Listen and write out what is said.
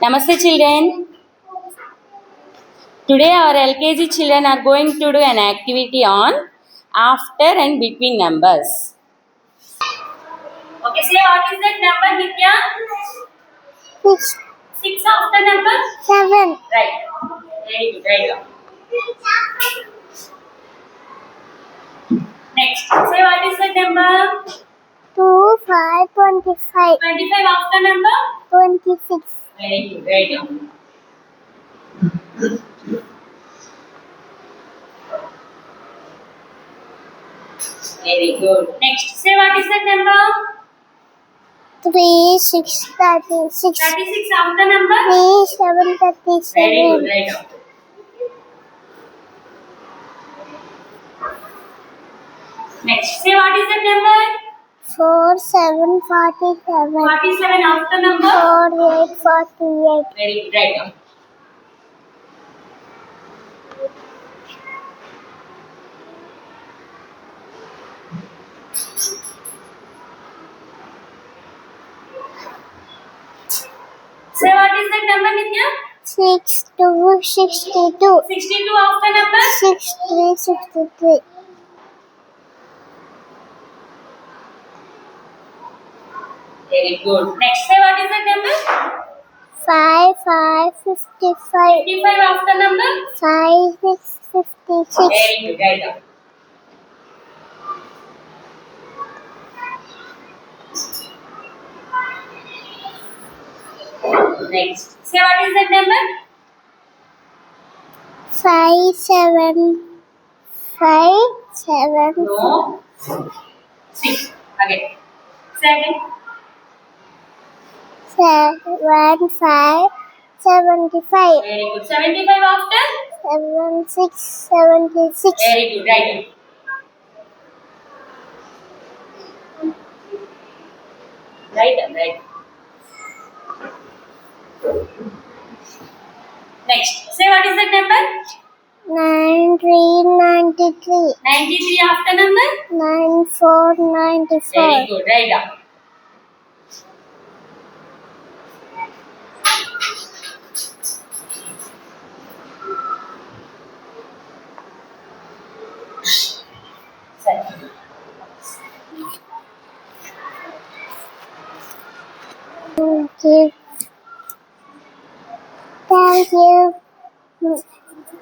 Namaste children. Today our LKG children are going to do an activity on after and between numbers. Okay, say what is that number, Nitya? 6, 6 after number? 7, Right. Very good, right on. Next, say what is that number? 2, 5, 25, 25 after number? 26, Very good, right on. Very good. Next, say what is that number? 3, 6, 36, 36 after number? 3, 7, Very good, 37, right on. Next, say what is that number? 4, 7, 47, 47 after number? 4, 8, 48, Very good, right on. Say what is that number, Nitya? 6, 2, 62, 62 after number? 6, 3, 63, Very good. Next, say what is that number? 5, 5, 55, 55 after number? 5, 6, 56, Very good, right on. Next, say what is that number? 5, 7, 5, 7, No. 6. Again. 7. 7, 5, 75, Very good. 75 after? 7, 6, 76, Very good, right on. Right on, right on. Next, say what is that number? 93, 93, 93 after number? 94, 94, Very good, right on.